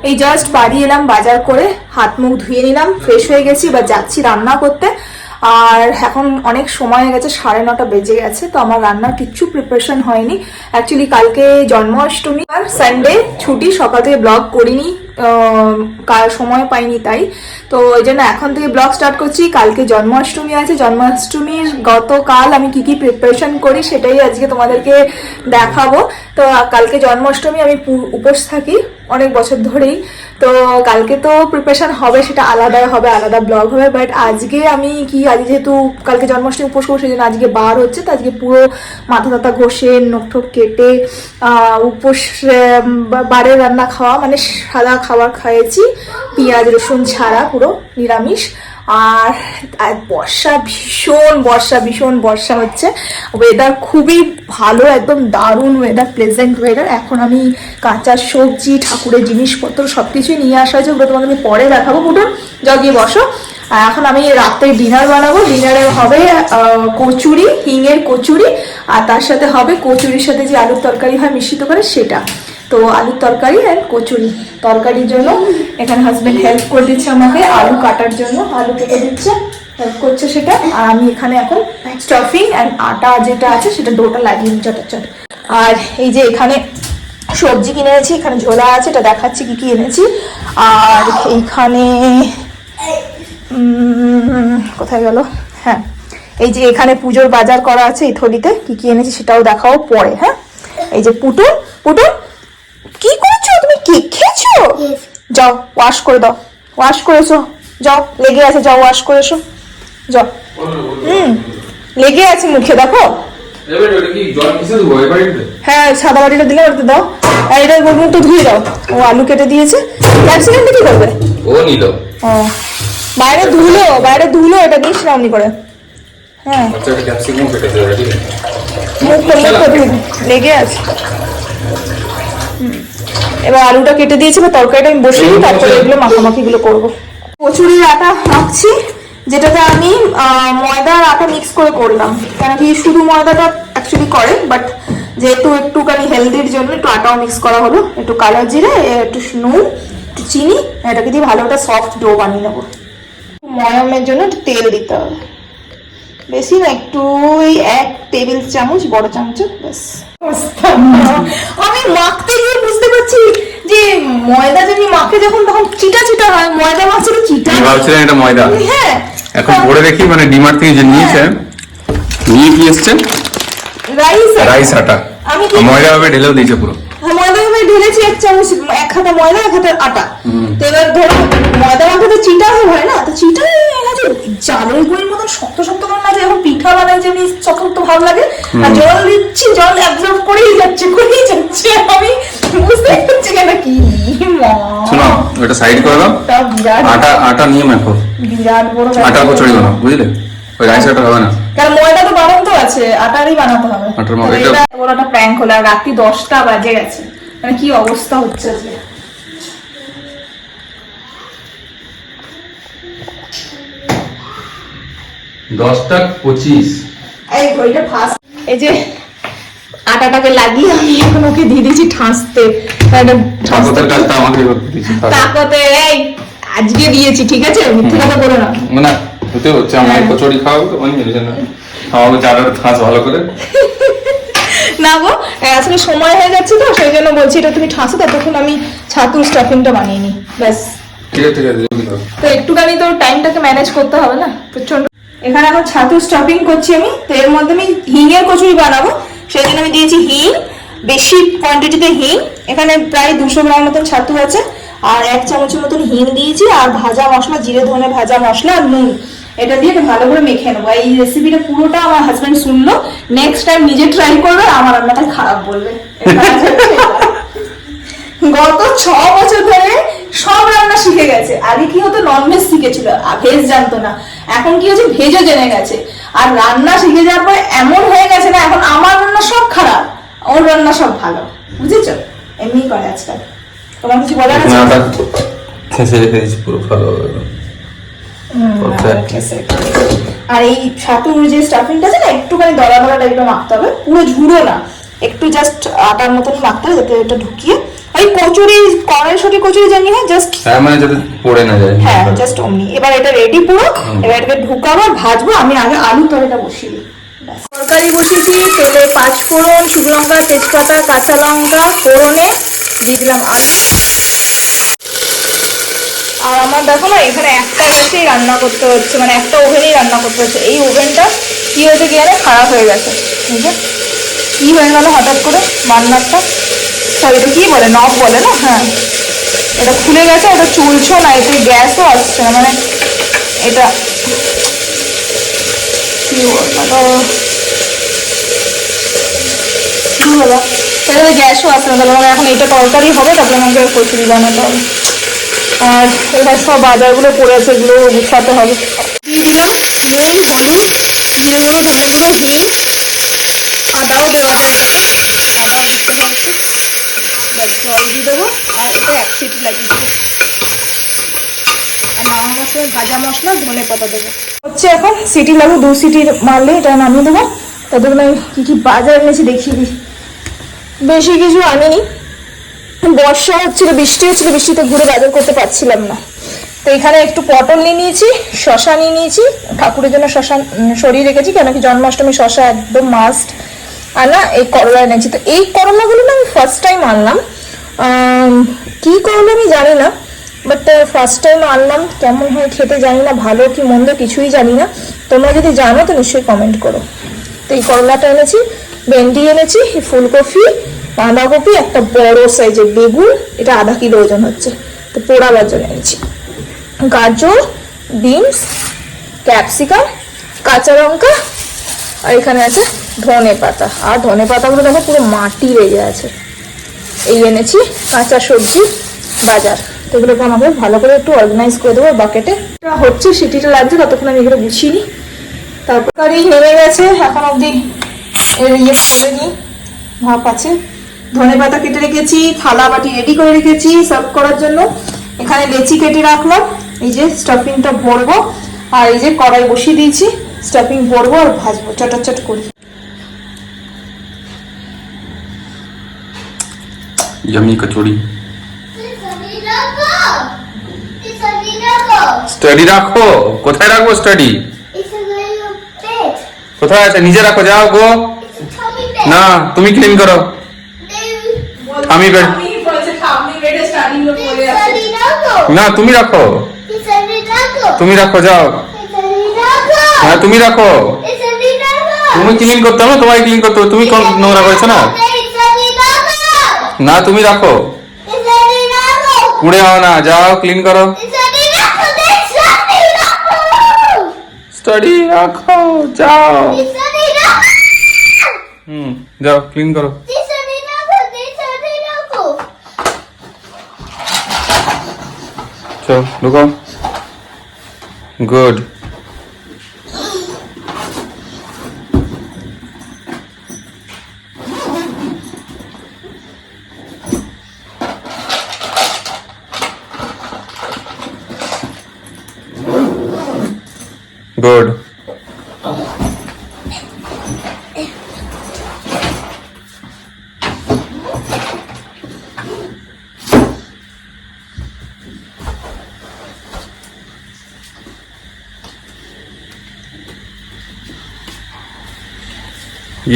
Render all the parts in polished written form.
এই জাস্ট বাড়ি এলাম বাজার করে, হাত মুখ ধুয়ে নিলাম, ফ্রেশ হয়ে গেছি, এবার যাচ্ছি রান্না করতে। আর এখন অনেক সময় হয়ে গেছে, 9:30 বেজে গেছে, তো আমার রান্নার কিচ্ছু প্রিপারেশন হয়নি। অ্যাকচুয়ালি কালকে জন্মাষ্টমী আর সানডে ছুটি, সকাল থেকে ব্লগ করিনি, সময় পাইনি, তাই তো ওই জন্য এখন থেকে ব্লগ স্টার্ট করছি। কালকে জন্মাষ্টমী আছে, জন্মাষ্টমীর গতকাল আমি কি কি প্রিপারেশন করি সেটাই আজকে তোমাদেরকে দেখাবো। তো কালকে জন্মাষ্টমী, আমি উপোস থাকি অনেক বছর ধরেই, তো কালকে তো প্রিপারেশন হবে, সেটা আলাদা হবে, আলাদা ব্লগ হবে। বাট আজকে আমি কি, আজ যেহেতু কালকে জন্মাষ্টমী উপোস করবো, সেই জন্য আজকে বার হচ্ছে, তো আজকে পুরো মাথা টাথা ঘষে নখ ঠোক কেটে উপোস বারের রান্না খাওয়া, মানে সাদা খাবার খাইয়েছি, পেঁয়াজ রসুন ছাড়া, পুরো নিরামিষ। আর ভীষণ বর্ষা হচ্ছে, ওয়েদার খুবই ভালো, একদম দারুণ ওয়েদার, প্লেজেন্ট ওয়েদার। এখন আমি কাঁচা সবজি, ঠাকুরের জিনিসপত্র সবকিছুই নিয়ে আসা হয়েছে, ওগুলো তোমাকে আমি পরে দেখাবো। পুটুন যাও গিয়ে বসো। আর এখন আমি রাত্রে ডিনার বানাবো। ডিনারে হবে কচুরি, হিঙের কচুরি, আর তার সাথে হবে কচুরির সাথে যে আলুর তরকারি হয় মিশ্রিত করে সেটা। তো আলুর তরকারি অ্যান্ড কচুরি। তরকারির জন্য এখানে হাজবেন্ড হেল্প করে দিচ্ছে আমাকে, আলু কাটার জন্য আলু কেটে দিচ্ছে, হেল্প করছে সেটা। আর আমি এখানে এখন স্টাফিং অ্যান্ড আটা যেটা আছে সেটা ডোটা লাগিয়ে নিই চটাচট। আর এই যে এখানে সবজি কিনে এনেছি, এখানে ঝোলা আছে, এটা দেখাচ্ছি কি কি এনেছি। আর এইখানে কোথায় গেল, হ্যাঁ এই যে এখানে পুজোর বাজার করা আছে, এই থলিতে কি কি এনেছি সেটাও দেখাও পরে। হ্যাঁ, এই যে পুটুন কি করছো তুমি, কেক খেয়েছো? যাও ওয়াশ করে দাও, ওয়াশ করেছো, যাও লেগে আছে, যাও ওয়াশ করেছো, যাও। লেগে আছে মুখে, দেখো। হ্যাঁ, সাদা বাটিটা দিলে ওটাতে দাও, আর এটা মুখটা ধুয়ে দাও। ও আলু কেটে দিয়েছে, ক্যাপসিকামটা কি করবে? ও নিল, ও বাইরে ধুলো, এটা দিস রাউনি করে। হ্যাঁ, মুখটা লেগে আছে। এবার আলুটা কেটে দিয়েছি, বা তরকারিটা আমি বসিয়ে দিই, তারপরে এগুলো মাখামাখিগুলো করবো। কচুরির আটা মাখছি, যেটাতে আমি ময়দার আটা মিক্স করে করলাম, কেন কি শুধু ময়দাটা অ্যাকচুয়ালি করে, বাট যেহেতু একটুখানি হেলদির জন্য একটু আটাও মিক্স করা হলো। একটু কালো জিরে, একটু নুন, একটু চিনি, এটাকে দিয়ে ভালো একটা সফট ডো বানিয়ে নেবো। ময়ামের জন্য একটু তেল দিতে হবে, বেশি না, একটু ওই 1 টেবিল চামচ, বড় চামচ, ব্যাস। আমি মাখতে গিয়ে বুঝতে পারছি যে ময়দা যদি মাখে যখন, তখন চিটা চিটা হয়, ময়দা মাখছে তো চিটা। আমি ভাবছিলাম এটা ময়দা। হ্যাঁ, এখন পরে দেখি, মানে ডিমার্ট থেকে যে নিয়েছে, নিয়ে কি এসছে, রাইস আটা। আমি ময়দা ভাবে ঢেলেও দিয়েছে পুরো। হ্যাঁ, ময়দা ভাবে ঢেলেছি 1 চামচ, 1 হাতা ময়দা, 1 হাতা আটা। তো এবার ধরো ময়দা মাখাতে চিটা হয় না, তো চিটা চালের গুঁড়ির মতন শক্ত শক্ত করে না, এখন পিঠা বানাই যেমনি শক্ত ভাব লাগে, আর জল দিচ্ছি, জল অ্যাবজর্ব করেই যাচ্ছে। আমি বুঝতে পারছি না কি। শোনো, ওটা সাইড করে দাও, আটা নিয়ে মাখো, বিরাট বড় আটা কচুরি বানাও, বুঝলে? ওই রাইস আটা হবে না, কারণ ময়দা তো বানাতে আছে, আটারই বানাতে হবে। এটা বড় একটা প্র্যাঙ্ক হলো, আর রাত্রি 10টা বাজে গেছে, মানে কি অবস্থা হচ্ছে আজকে। দশটা 25। এই ঘড়িটা ফাস্ট। এই যে আটাটাকে লাগিয়ে আমি এখন ওকে দিয়ে দিয়েছি ঠাসতে। ঠাকুরের কাজটা আমাকে করতে দিয়েছি, তাকতে এই আজকে দিয়েছি, ঠিক আছে, মিথ্যে কথা বলো না। না হতে হচ্ছে, আমার কচুরি খাওয়াবো তো, মানে এর জন্য খাওয়াবো, চালের ঠাস ভালো করে। না গো, আসলে সময় হয়ে যাচ্ছে তো, সেই জন্য বলছি এটা তুমি ঠাসো, ততক্ষণ আমি ছাতুর স্টাফিংটা বানিয়ে নিই, ব্যাস। ঠিক আছে তো একটুখানি তো টাইমটাকে ম্যানেজ করতে হবে না, প্রচন্ড। এখানে এখন ছাতুর স্টাফিং করছি আমি, তো এর মধ্যে আমি হিঙের কচুরি বানাবো, সেই জন্য আমি দিয়েছি হিং, বেশি কোয়ান্টিটিতে হিং। এখানে প্রায় 200 গ্রাম মতন ছাতু আছে, আর 1 চামচের মতন হিং দিয়েছি, আর ভাজা মশলা, জিরে ধনে ভাজা মশলা আর নুন, এটা দিয়ে ভালো করে মেখে নেবো। এই রেসিপিটা পুরোটা আমার হাজবেন্ড শুনলো, নেক্সট টাইম নিজে ট্রাই করবে, আমার রান্নাটা খারাপ বলবে। গত 6 বছর ধরে সব রান্না শিখে গেছে। আগে কি হতো, ননভেজ শিখেছিল, ভেজ জানতো না, এখন কি হচ্ছে, ভেজও জেনে গেছে। আর রান্না শিখে যাওয়ার পরে এমন হয়ে গেছে না, এখন আমার রান্না সব খারাপ, ওর রান্না সব ভালো, বুঝেছো? এমনি করে আজকাল। তোমার কিছু বলার আছে? পুরো ভালো। আর এই ছাতুর যে স্টাফিংটা আছে না, একটুখানি দলা দলা টাইপের মাখতে হবে, পুরো ঝুড়ো না, একটু জাস্ট আটার মতন মাখতে হবে, যাতে এটা ঢুকিয়ে এই কচুরি, কড়াইশুঁটি কচুরি জানি না, জাস্ট হ্যাঁ মানে যাতে পড়ে না যায়। হ্যাঁ জাস্ট অমনি। এবার এটা রেডি পুরো, এবার এটাকে ঢুকাবো, ভাজবো। আমি আগে আলু তরকারিটা বসিয়ে দিই। তরকারি বসিয়েছি, তেলে 5 ফোড়ন, শুকনো লঙ্কা, তেজপাতা, কাঁচা লঙ্কা ফোড়নে দিয়ে দিলাম আলু। আর আমার দেখো না এখানে একটা গ্যাসেই রান্না করতে হচ্ছে, মানে একটা ওভেনেই রান্না করতে হচ্ছে। এই ওভেনটা কি হয়েছে কি জানে, খারাপ হয়ে গেছে। বুঝলে কি হয়ে গেল হঠাৎ করে বান্নারটা, সরি এটা কি বলে, নব বলে না, হ্যাঁ এটা খুলে গেছে, ওটা চলছে না, এতে গ্যাসও আসছে না, মানে এটা কি হলো, এটাতে গ্যাসও আসছে না, তাহলে মানে এখন এটা তরকারি হবে, তারপরে আমাকে কচুরি বানাতে হবে। আর এবার সব বাজারগুলো পড়েছে, এগুলো গুছাতে হবে। দিয়ে দিলাম নুন, হলুদ, জিরে গুঁড়ো, ধনে গুঁড়ো, হিং, আদাও দেওয়া হয় না, আদা দিতে হয় একটু, ব্যাস জল দিয়ে দেবো। আর এটা 1 সিটি লাগিয়ে দেবো। আর নামানোর সময় ভাজা মশলা, ধনে পাতা দেবো। হচ্ছে এখন সিটি লাগবে, 2 সিটি মারলে এটা নামিয়ে দেবো। তাদের আমি কী কী বাজার এনেছি দেখিয়ে দিই। বেশি কিছু আনিনি, বর্ষা হচ্ছিল, বৃষ্টি হচ্ছিল, বৃষ্টিতে ঘুরে বাজার করতে পারছিলাম না। তো এখানে একটু পটল নিয়ে নিয়েছি, শশা নিয়ে নিয়েছি, ঠাকুরের জন্য শশা সরিয়ে রেখেছি, কেন কি জন্মাষ্টমী শশা একদম মাস্ট। আর না এই করলা এনেছি। তো এই করলাগুলো না আমি ফার্স্ট টাইম আনলাম, কি করলা আমি জানি না, বাট ফার্স্ট টাইম আনলাম। কেমন হয় খেতে জানি না, ভালো কি মন্দ কিছুই জানি না। তোমরা যদি জানো তো নিশ্চয়ই কমেন্ট করো। তো এই করলাটা এনেছি, ভেন্ডি এনেছি, ফুলকপি, বাঁধাকপি, একটা বড় সাইজের বেগুন, এটা আধা কিলো ওজন হচ্ছে, তো পোড়াবার জন্য এনেছি, গাজর, বিনস, ক্যাপসিকাম, কাঁচা লঙ্কা, আর এখানে আছে ধনে পাতা। আর ধনে পাতাগুলো দেখো পুরো মাটি লেগে আছে। এই এনেছি কাঁচা সবজি বাজার। তো এগুলোকে আমাকে ভালো করে একটু অর্গানাইজ করে দেবো বাকেটে। এটা হচ্ছে, সিটিটা লাগছে, ততক্ষণ আমি এগুলো গুছিয়ে নিই। তারপর কারি নেমে গেছে, এখন অবধি এর খোলেনি, ভাপ আছে। ধনে পাতা কেটে রেখেছি, থালা বাটি রেডি করে রেখেছি সার্ভ করার জন্য। এখানে লেচি কেটে রাখলাম, এই যে স্টাফিংটা ভরবো। আর এই যে কড়াই বসিয়ে দিয়েছি, স্টাফিং ভরবো আর ভাজবো চটাচট করি। यम्मी कचौड़ी। স্টাডি রাখো, কোথায় রাখবো স্টাডি? কোথায় আছে? নিচে রাখো, যাও গো। না তুমি ক্লিন করো, আমি না তুমি রাখো, তুমি রাখো, যাও। হ্যাঁ তুমি রাখো, তুমি ক্লিন করতে হবে, তোমায় ক্লিন করতে হবে, তুমি নোংরা করেছো না। না তুমি রাখো, কুড়ে হও না, যাও ক্লিন করো। স্টাডি রাখো, যাও। যাও ক্লিন করো। চলো ঢুকো। গুড। Good.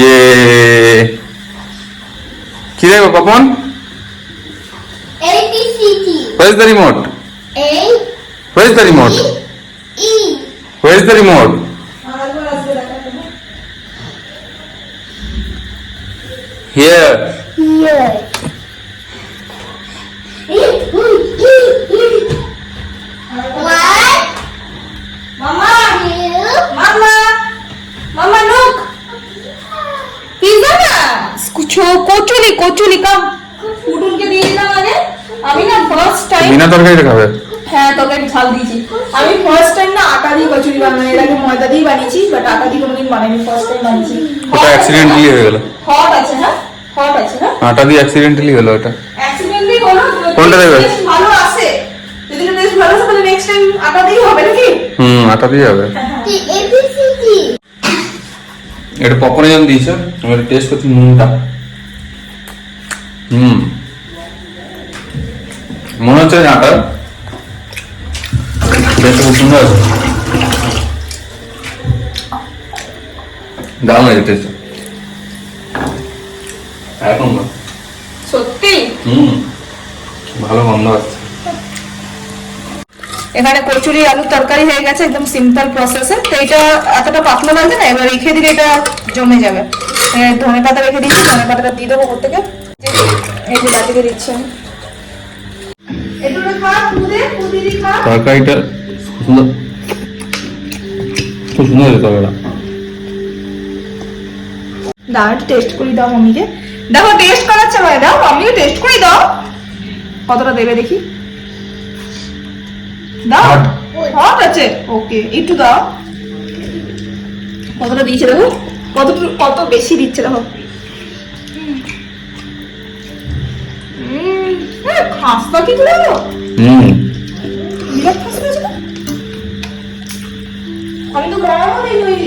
Yay! কি দেখো কপন? ABCD. Where is the remote? A. Where is the remote? E. Where is the remote? Here. Here. One. Mama, Two. Mama, Mama, look. Pizza না, কচুরি, কচুরি কাম। পুটুলকে দিয়ে দিলাম আগে। আমি না ফার্স্ট টাইম, বিনা তরকারি খাবে? হ্যাঁ তরকারি ঝাল দিয়েছি। আমি ফার্স্ট টাইম না আটা দিয়ে কচুরি বানাই, এর আগে ময়দা দিয়ে বানিয়েছি, বাট আটা দিয়ে কোনোদিন বানাইনি, ফার্স্ট টাইম বানিয়েছি। ওটা অ্যাক্সিডেন্টালি হয়ে গেল। হট আছে না, হট আছে না, আটা দিয়ে অ্যাক্সিডেন্টালি হলো এটা। অ্যাক্সিডেন্টলি হলো। কোনটা দেবে? ভালো আছে, যদি টেস্ট ভালো আছে তাহলে নেক্সট টাইম আটা দিয়ে হবে নাকি? আটা দিয়ে হবে। The ABCD. এটা পপকর্নে যেমন দিয়েছে, আমি এটা টেস্ট করছি নুনটা। মনে হচ্ছে আটা বেশ খুব সুন্দর আছে, দারুণ আছে টেস্ট এখন না। সত্যি ভালো গন্ধ আসছে। এখানে কচুরি আলুর তরকারি হয়ে গেছে একদম সিম্পল প্রসেসে। তো এটা এতটা পাতলা লাগছে না, এবার রেখে দিলে এটা জমে যাবে। ধনে পাতা রেখে দিচ্ছি, ধনে পাতাটা দিয়ে দেবো ওপর থেকে। এই যে বাটিকে দিচ্ছি আমি। একটু খা, পুদিদি খা। তরকারিটা সুন্দর, খুব সুন্দর হয়েছে তরকারিটা। দাও একটু টেস্ট করি, দাও মাম্মিকে। দেখো টেস্ট করাচ্ছে ভাই, দাও মাম্মিকে টেস্ট করি দাও। কতটা দেবে দেখি, দাও। হট আছে, ওকে একটু দাও। কতটা দিয়েছে দেখো, কত বেশি দিচ্ছে দেখো। খাস্তা কি তুলে দাও, বিরাট খাস্তা আছে না। আমি তো গরমও দিই ওই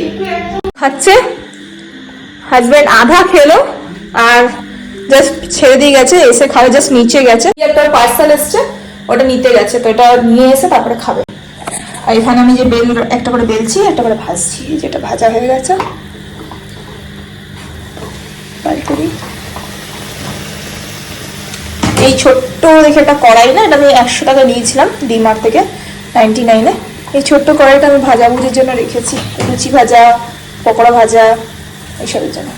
খাচ্ছে। হাজবেন্ড আধা খেলো আর জাস্ট ছেড়ে দিয়ে গেছে, এসে খাবে, জাস্ট নিচে গেছে। একটা পার্সেল এসছে, ওটা নিতে গেছে, তো এটা নিয়ে এসে তারপরে খাবে। আর এখানে আমি যে একটা করে বেলছি, একটা করে ভাজছি, যেটা ভাজা হয়ে গেছে। এই ছোট্ট দেখে একটা কড়াই না, এটা আমি 100 টাকা নিয়েছিলাম ডিমার্ট থেকে 99-এ। এই ছোট্ট কড়াইটা আমি ভাজাভুজির জন্য রেখেছি, লুচি ভাজা, পকোড়া ভাজা, এইসবের জন্য।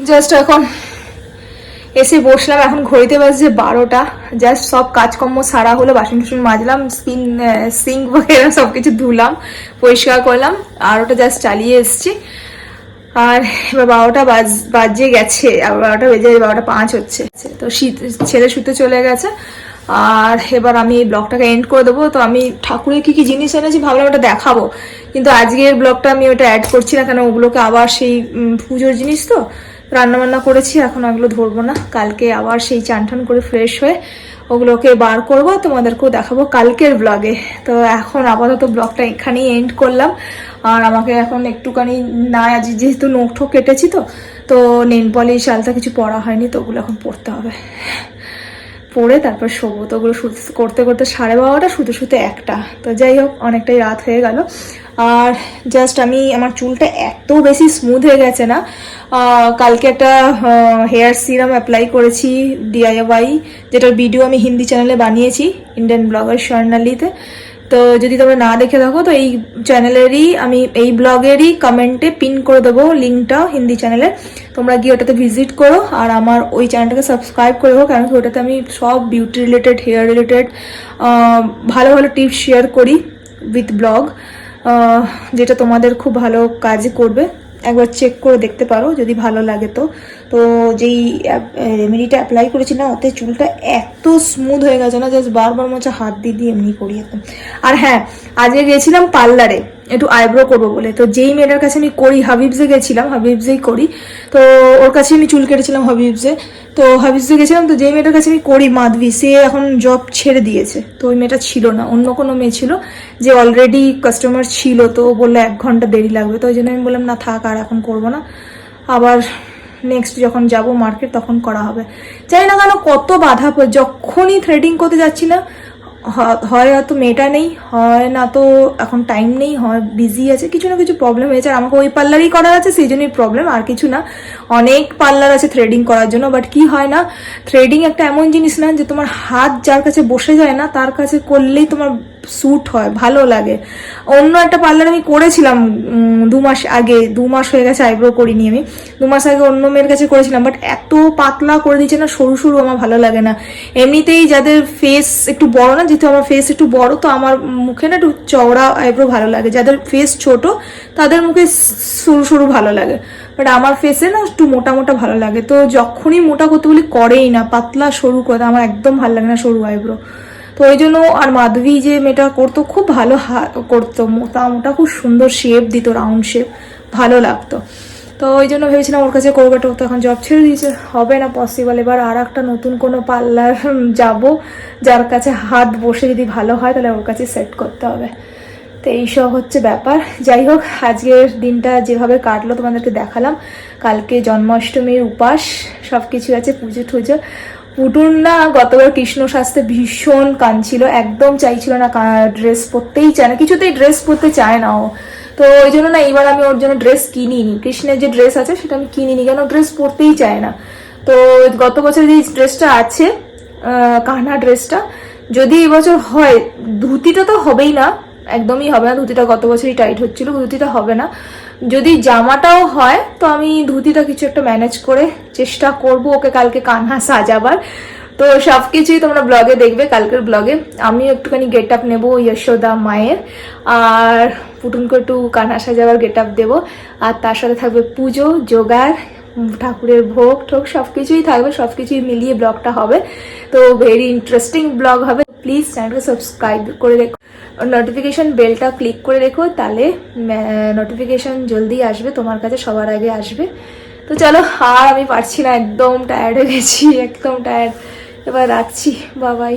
জাস্ট এখন এসে বসলাম, এখন ঘড়িতে বাজছে 12টা। জাস্ট সব কাজকর্ম সারা হলো, বাসন টাসন মাজলাম, সিঙ্ক বগেরা সব কিছু ধুলাম, পরিষ্কার করলাম, আর ওটা জাস্ট চালিয়ে এসছি। আর এবার 12টা বাজে গেছে, আবার 12টা বেজে 12:05 হচ্ছে। তো ছেলে শুতে চলে গেছে, আর এবার আমি এই ব্লগটাকে এন্ড করে দেবো। তো আমি ঠাকুরের কি কি জিনিস এনেছি ভাবলাম ওটা দেখাবো, কিন্তু আজকের ব্লগটা আমি ওটা অ্যাড করছি না, কেন ওগুলোকে আবার সেই পুজোর জিনিস তো রান্নাবান্না করেছি, এখন ওগুলো ধরবো না। কালকে আবার সেই চান টান করে ফ্রেশ হয়ে ওগুলোকে বার করবো, তোমাদেরকেও দেখাবো কালকের ব্লগে। তো এখন আপাতত ব্লগটা এখানেই এন্ড করলাম। আর আমাকে এখন একটুখানি না, আজ যেহেতু নখ ঠোক কেটেছি তো নেল পলিশ আলতা কিছু পরা হয়নি, তো ওগুলো এখন পরতে হবে, পরে তারপর শোবো। তো ওগুলো করতে করতে 12:30, শুতে 1টা। তো যাই হোক, অনেকটাই রাত হয়ে গেল। আর জাস্ট আমার চুলটা এত বেশি স্মুথ হয়ে গেছে না, কালকে একটা হেয়ার সিরাম অ্যাপ্লাই করেছি DIY, যেটার ভিডিও আমি হিন্দি চ্যানেলে বানিয়েছি, ইন্ডিয়ান ব্লগার স্বর্ণালীতে। তো যদি তোমরা না দেখে থাকো, তো এই চ্যানেলেরই আমি এই ব্লগেরই কমেন্টে পিন করে দেবো লিঙ্কটা হিন্দি চ্যানেলে, তোমরা গিয়ে ওটাতে ভিজিট করো। আর আমার ওই চ্যানেলটাকে সাবস্ক্রাইব করে দেবো, কারণ কি ওটাতে আমি সব বিউটি রিলেটেড, হেয়ার রিলেটেড ভালো ভালো টিপস শেয়ার করি উইথ ব্লগ, যেটা তোমাদের খুব ভালো কাজ করবে। একবার চেক করে দেখতে পারো যদি ভালো লাগে। তো যেই রেমেডিটা অ্যাপ্লাই করেছি না, ওতে চুলটা এত স্মুথ হয়ে গেছে না, জাস্ট বারবার মনে হাত দিয়ে এমনি করি একদম। আর হ্যাঁ, আজকে গেছিলাম পার্লারে একটু আইব্রো করবো বলে। তো যেই মেয়েটার কাছে আমি করি, হাবিবসে গেছিলাম, হাবিবসেই করি, তো ওর কাছে আমি চুল কেটেছিলাম হাবিবসে। তো হাবিবসে গেছিলাম, তো যেই মেয়েটার কাছে আমি করি মাধবী, সে এখন জব ছেড়ে দিয়েছে। তো ওই মেয়েটা ছিল না, অন্য কোনো মেয়ে ছিল যে অলরেডি কাস্টমার ছিল। তো ও বললো 1 ঘন্টা দেরি লাগবে, তো ওই জন্য আমি বললাম না থাক, আর এখন করবো না, আবার নেক্সট যখন যাব মার্কেট তখন করা হবে। জানি না কেন কত বাধা, যখনই থ্রেডিং করতে যাচ্ছি না, হয় হয়তো মেয়েটা নেই, হয় না তো এখন টাইম নেই, হয় বিজি আছে, কিছু না কিছু প্রবলেম হয়েছে। আর আমাকে ওই পার্লারই করার আছে, সেই জন্যই প্রবলেম, আর কিছু না। অনেক পার্লার আছে থ্রেডিং করার জন্য, বাট কি হয় না, থ্রেডিং একটা এমন জিনিস না যে তোমার হাত যার কাছে বসে যায় না তার কাছে করলেই তোমার স্যুট হয়, ভালো লাগে। অন্য একটা পার্লার আমি করেছিলাম 2 মাস আগে, 2 মাস হয়ে গেছে আইব্রো করিনি আমি, 2 মাস আগে অন্য মেয়ের কাছে করেছিলাম, বাট এত পাতলা করে দিচ্ছে না, সরু সরু, আমার ভালো লাগে না। এমনিতেই যাদের ফেস একটু বড় না, যেহেতু আমার ফেস একটু বড়, তো আমার মুখে না একটু চওড়া আইব্রো ভালো লাগে। যাদের ফেস ছোট তাদের মুখে সরু সরু ভালো লাগে, বাট আমার ফেসে না একটু মোটা মোটা ভালো লাগে। তো যখনই মোটা করতে বলি করেই না, পাতলা সরু করে, আমার একদম ভালো লাগে না সরু আইব্রো। তো ওই জন্য, আর মাধবী যে মেয়েটা করতো খুব ভালো করতো, মোটা মোটা খুব সুন্দর শেপ দিত, রাউন্ড শেপ, ভালো লাগতো। তো ওই জন্য ভেবেছিলাম ওর কাছে করবো, তো এখন জব ছেড়ে দিয়েছে, হবে না পসিবল। এবার আর একটা নতুন কোনো পার্লার যাব, যার কাছে হাত বসে যদি ভালো হয় তাহলে ওর কাছে সেট করতে হবে। তো এইসব হচ্ছে ব্যাপার। যাই হোক, আজকের দিনটা যেভাবে কাটলো তোমাদেরকে দেখালাম। কালকে জন্মাষ্টমীর উপাস, সব কিছু আছে, পুজো টুজো, পুটুন না গতবার কৃষ্ণ শাস্ত্রে ভীষণ কাঁদছিল, একদম চাইছিল না, ড্রেস পরতেই চায় না, কিছুতেই ড্রেস পরতে চায় না ও। তো ওই জন্য না এইবার আমি ওর জন্য ড্রেস কিনিনি, কৃষ্ণের যে ড্রেস আছে সেটা আমি কিনিনি, কেন ড্রেস পরতেই চায় না। তো গত বছর যে ড্রেসটা আছে কান্না ড্রেসটা, যদি এবছর হয়, ধুতিটা তো হবেই না, একদমই হবে না, ধুতিটা গত বছরই টাইট হচ্ছিল, ধুতিটা হবে না। যদি জামাটাও হয় তো আমি ধুতিটা কিছু একটা ম্যানেজ করে চেষ্টা করব ওকে কালকে কান্না সাজাবার। তো সব কিছুই তোমরা ব্লগে দেখবে, কালকের ব্লগে। আমিও একটুখানি গেট আপ নেবো যশোদা মায়ের, আর পুটুনকে একটু কান্না সাজাবার গেট আপ দেবো, আর তার সাথে থাকবে পুজো জোগাড়, ঠাকুরের ভোগ ঠোক সব কিছুই থাকবে, সব কিছুই মিলিয়ে ব্লগটা হবে। তো ভেরি ইন্টারেস্টিং ব্লগ হবে। প্লিজ চ্যানেলকে সাবস্ক্রাইব করে রেখো, নোটিফিকেশন বেলটা ক্লিক করে রেখো, তাহলে নোটিফিকেশন জলদি আসবে, তোমার কাছে সবার আগে আসবে। তো চলো, আর আমি পারছি না, একদম টায়ার্ড হয়ে গেছি, একদম টায়ার্ড। এবার রাখছি, বাবাই।